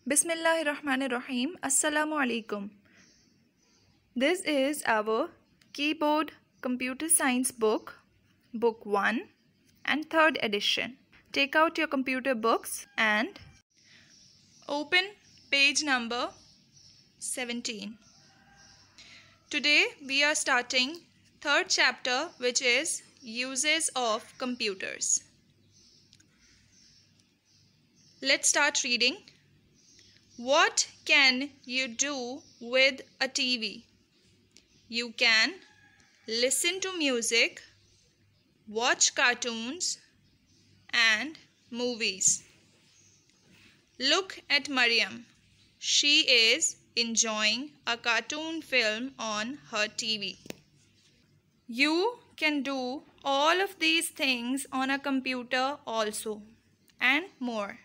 Bismillahirrahmanirrahim. Assalamu alaikum. This is our keyboard computer science book, book 1 and 3rd edition. Take out your computer books and open page number 17. Today we are starting 3rd chapter, which is uses of computers. Let's start reading. What can you do with a TV? You can listen to music, watch cartoons and movies. Look at Mariam. She is enjoying a cartoon film on her TV. You can do all of these things on a computer also, and more.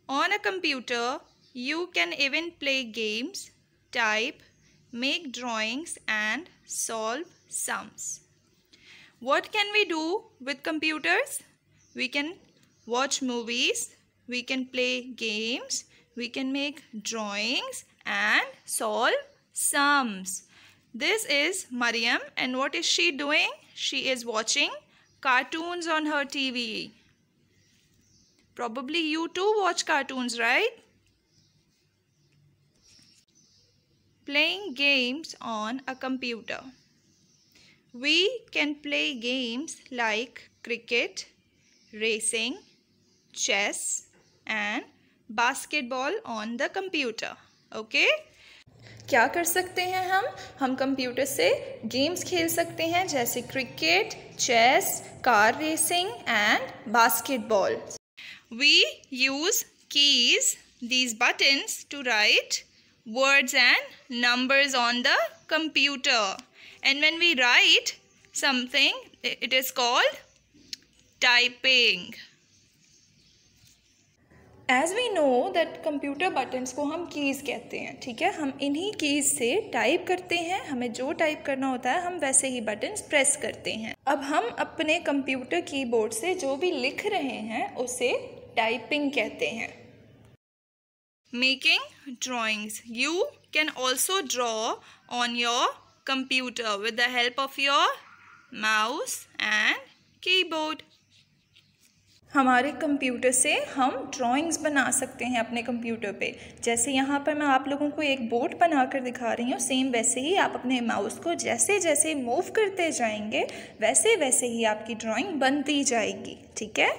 On a computer, you can even play games, type, make drawings and solve sums. What can we do with computers? We can watch movies, we can play games, we can make drawings and solve sums. This is Mariam, and what is she doing? She is watching cartoons on her TV. Probably you too watch cartoons, right? Playing games on a computer. We can play games like cricket, racing, chess and basketball on the computer. Okay? क्या कर सकते हैं हम computer से games खेल सकते हैं जैसे cricket, chess, car racing and basketball. We use keys, these buttons, to write words and numbers on the computer. And when we write something, it is called typing. As we know that computer buttons को हम keys कहते हैं, ठीक है. हम इन्हीं keys से type करते हैं. हमें जो टाइप करना होता है हम वैसे ही buttons प्रेस करते हैं. अब हम अपने कंप्यूटर कीबोर्ड से जो भी लिख रहे हैं उसे टाइपिंग कहते हैं. Making drawings. You can also draw on your computer with the help of your mouse and keyboard. हमारे कंप्यूटर से हम ड्राइंग्स बना सकते हैं अपने कंप्यूटर पे. जैसे यहाँ पर मैं आप लोगों को एक बोर्ड बनाकर दिखा रही हूँ, सेम वैसे ही आप अपने माउस को जैसे जैसे मूव करते जाएंगे वैसे वैसे ही आपकी ड्राइंग बनती जाएगी. ठीक है.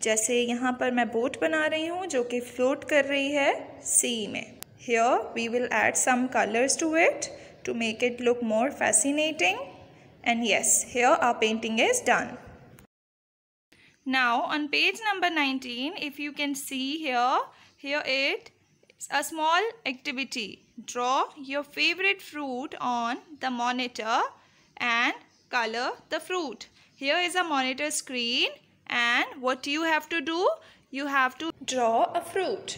जैसे यहाँ पर मैं बोट बना रही हूँ जो कि फ्लोट कर रही है सी में. Here we will add some colors to it to make it look more fascinating. And yes, here our painting is done. Now on page number 19, if you can see here it is a small activity. Draw your favorite fruit on the monitor and color the fruit. Here is a monitor screen. And what you have to do? You have to draw a fruit.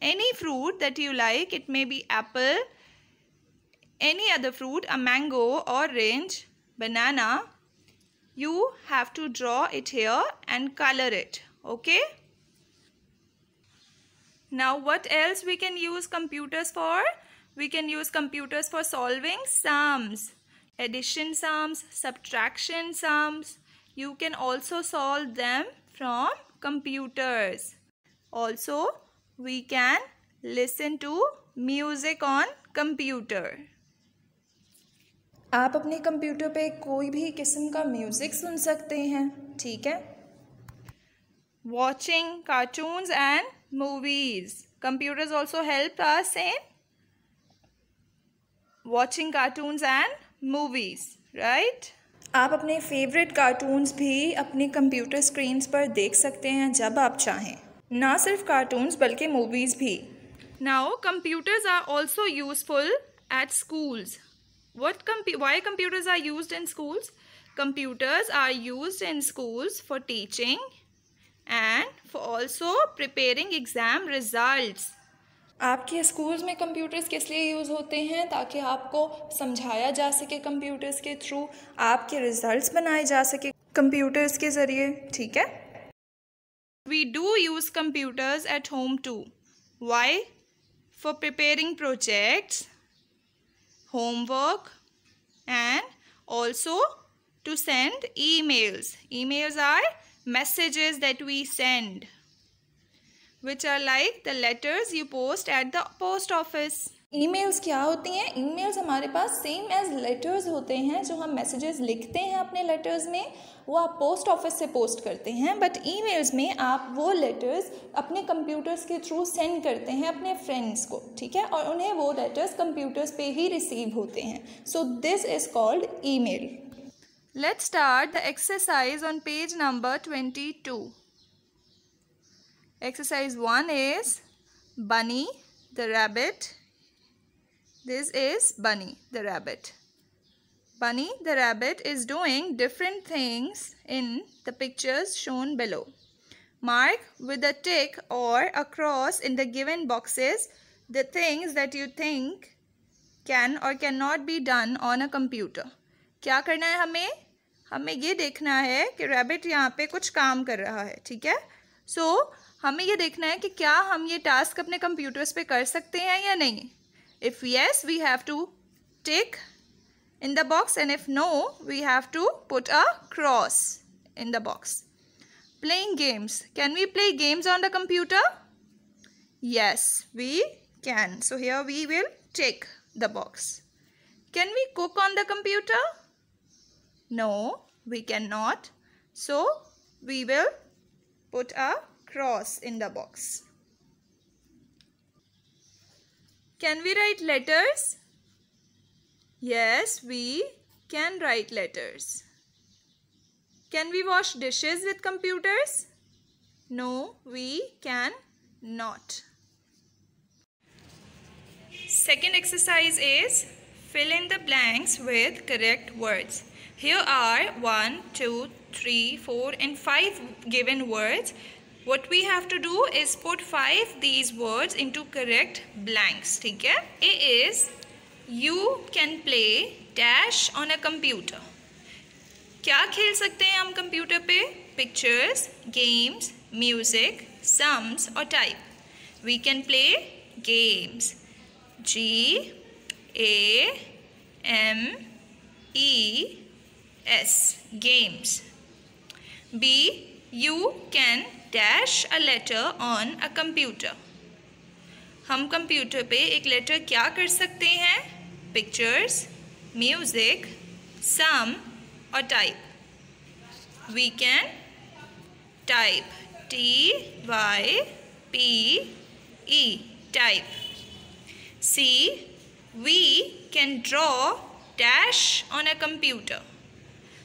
Any fruit that you like. It may be apple, any other fruit, a mango, orange, banana. You have to draw it here and color it. Okay? Now what else we can use computers for? We can use computers for solving sums. Addition sums, subtraction sums. You can also solve them from computers. Also, we can listen to music on computer. आप अपने computer पे कोई भी किस्म का music सुन सकते हैं. ठीक है. Watching cartoons and movies. Computers also help us in watching cartoons and movies, right? आप अपने फेवरेट कार्टून्स भी अपनी कंप्यूटर स्क्रीन्स पर देख सकते हैं जब आप चाहें. ना सिर्फ कार्टून्स बल्कि मूवीज़ भी. Now computers are also useful at schools. Why computers are used in schools? Computers are used in schools for teaching and for also preparing exam results. आपके स्कूल्स में कंप्यूटर्स किस लिए यूज़ होते हैं? ताकि आपको समझाया जा सके कंप्यूटर्स के थ्रू, आपके रिजल्ट्स बनाए जा सके कंप्यूटर्स के ज़रिए. ठीक है. We do use computers at home too. Why? For preparing projects, homework, and also to send emails. Emails are messages that we send, which are like the letters you post at the post office. Emails क्या होती हैं? Emails हमारे पास same as letters होते हैं. जो हम messages लिखते हैं अपने लेटर्स में, वो आप पोस्ट ऑफिस से पोस्ट करते हैं. बट ईमेल्स में आप वो लेटर्स अपने कंप्यूटर्स के थ्रू सेंड करते हैं अपने फ्रेंड्स को, ठीक है, और उन्हें वो लेटर्स कंप्यूटर्स पे ही रिसीव होते हैं. So this is called email. Let's start the exercise on page number 22. Exercise 1 is Bunny the rabbit. This is Bunny the rabbit. Bunny the rabbit is doing different things in the pictures shown below. Mark with a tick or a cross in the given boxes the things that you think can or cannot be done on a computer. क्या करना है हमें? हमें ये देखना है कि rabbit यहाँ पे कुछ काम कर रहा है, ठीक है. सो हमें ये देखना है कि क्या हम ये टास्क अपने कंप्यूटर्स पे कर सकते हैं या नहीं. If yes we have to tick in the box, and if no we have to put a cross in the box. Playing games. Can we play games on the computer? Yes, we can. So here we will tick the box. Can we cook on the computer? No, we cannot. So we will put a cross in the box. Can we write letters? Yes, we can write letters. Can we wash dishes with computers? No, we can not. Second exercise is fill in the blanks with correct words. Here are 1, 2, 3, 4 and 5 given words. What we have to do is put 5 these words into correct blanks, ठीक है. A is You can play dash on a computer. क्या खेल सकते हैं हम computer पे? Pictures, games, music, sums और type. We can play games. G A M E S games. B You can dash a letter on a computer. हम computer पे एक लेटर क्या कर सकते हैं? Pictures, music, sum or type. We can type. T-Y-P-E type. C. We can draw dash on a computer.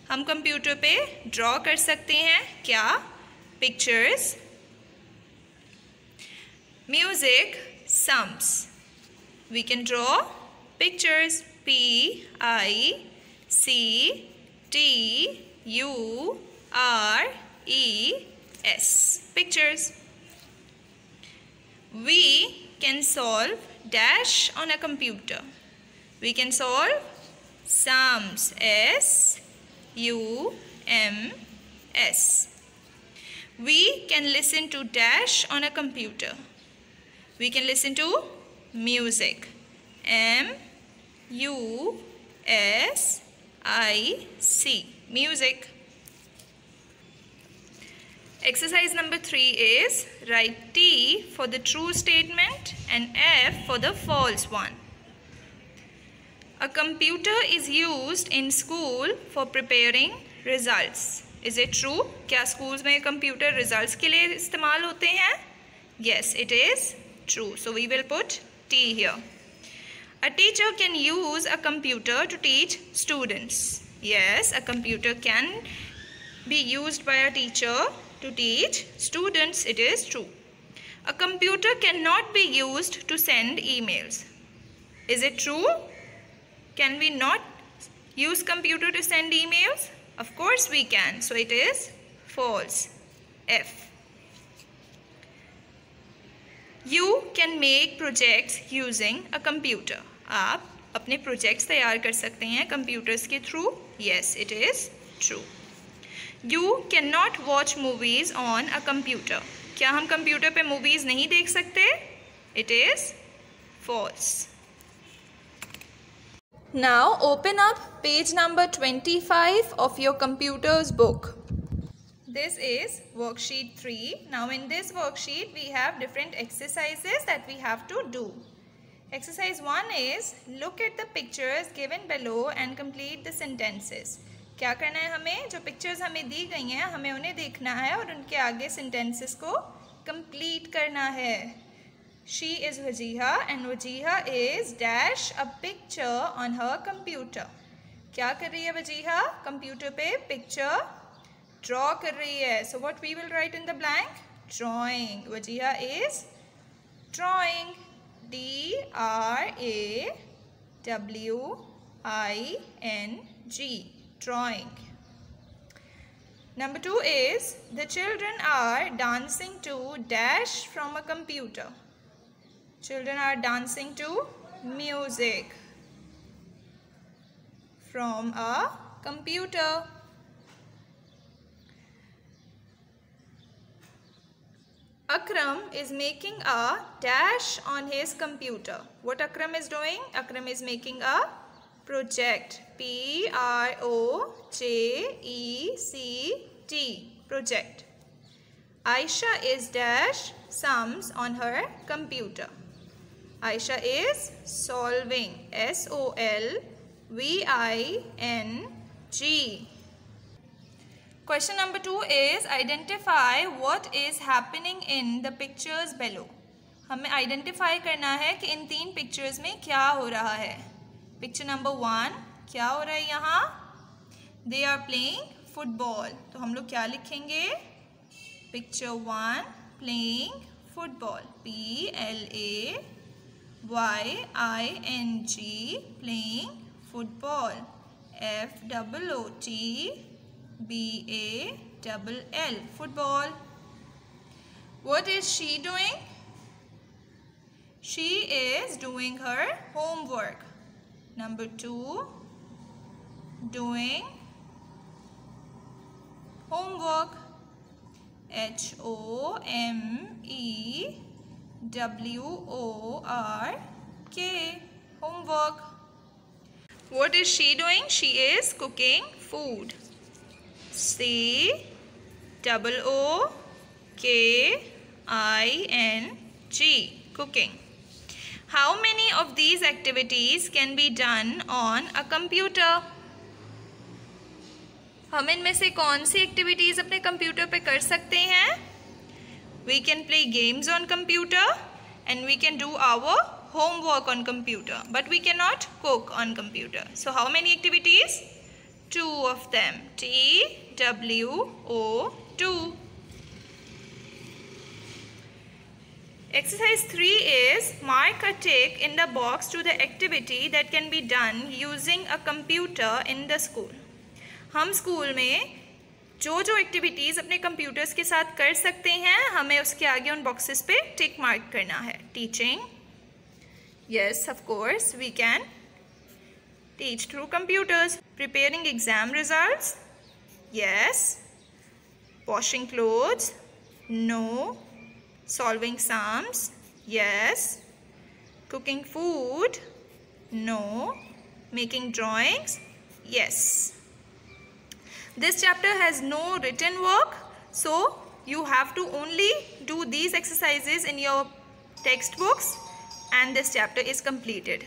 हम computer पे draw कर सकते हैं क्या? Pictures, music, sums. We can draw pictures. P-I-C-T-U-R-E-S pictures. We can solve dash on a computer. We can solve sums. S-U-M-S. We can listen to dash on a computer. We can listen to music. M-U-S-I-C music. Exercise number 3 is write T for the true statement and F for the false one. A computer is used in school for preparing results. Is it true? क्या schools में computer results के लिए इस्तेमाल होते हैं? Yes, it is true. So we will put T here. A teacher can use a computer to teach students. Yes, a computer can be used by a teacher to teach students. It is true. A computer cannot be used to send emails. Is it true? Can we not use computer to send emails? Of course we can. So it is false. F. You can make projects using a computer. आप अपने projects तैयार कर सकते हैं computers के through. Yes, it is true. You cannot watch movies on a computer. क्या हम computer पे मूवीज़ नहीं देख सकते? It is false. Now open up page number 25 of your computer's book. This is worksheet 3. Now in this worksheet we have different exercises that we have to do. Exercise 1 is look at the pictures given below and complete the sentences. क्या करना है हमें? जो pictures हमें दी गई हैं हमें उन्हें देखना है और उनके आगे सेंटेंसेस को कंप्लीट करना है. She is Wajiha and Wajiha is dash a picture on her computer. क्या कर रही है वजीहा? कंप्यूटर पे पिक्चर ड्रॉ कर रही है. So what we will write in the blank? Drawing. Wajiha is drawing. D-R-A-W-I-N-G. Drawing. Number 2 is the children are dancing to dash from a computer. Children are dancing to music from a computer. Akram is making a dash on his computer. What Akram is doing? Akram is making a project. P-R-O-J-E-C-T. Project. Aisha is dash sums on her computer. Aisha is solving. S-O-L-V-I-N-G. Question number 2 is identify what is happening in the pictures below. हमें identify करना है कि इन 3 pictures में क्या हो रहा है. Picture number 1 क्या हो रहा है यहाँ? They are playing football. तो हम लोग क्या लिखेंगे? Picture 1 playing football. P-L-A-Y-I-N-G playing football. F-O-O-T-B-A-L-L football. What is she doing? She is doing her homework. Number 2, doing homework. H-O-M-E-W-O-R-K. Homework. What is she doing? She is cooking food. C-O-O-K-I-N-G. Cooking. How many of these activities can be done on a computer? हम इनमें से कौन सी activities अपने computer पे कर सकते हैं? We can play games on computer and we can do our homework on computer, but we cannot cook on computer. So how many activities? 2 of them. T-W-O-2. Exercise 3 is mark a tick in the box to the activity that can be done using a computer in the school. हम school में जो जो activities अपने computers के साथ कर सकते हैं हमें उसके आगे उन बॉक्सेस पे टिक मार्क करना है. Teaching. Yes, of course, we can teach through computers. Preparing exam results? Yes. Washing clothes? No. Solving sums? Yes. Cooking food? No. Making drawings? Yes. This chapter has no written work, so you have to only do these exercises in your textbooks and this chapter is completed.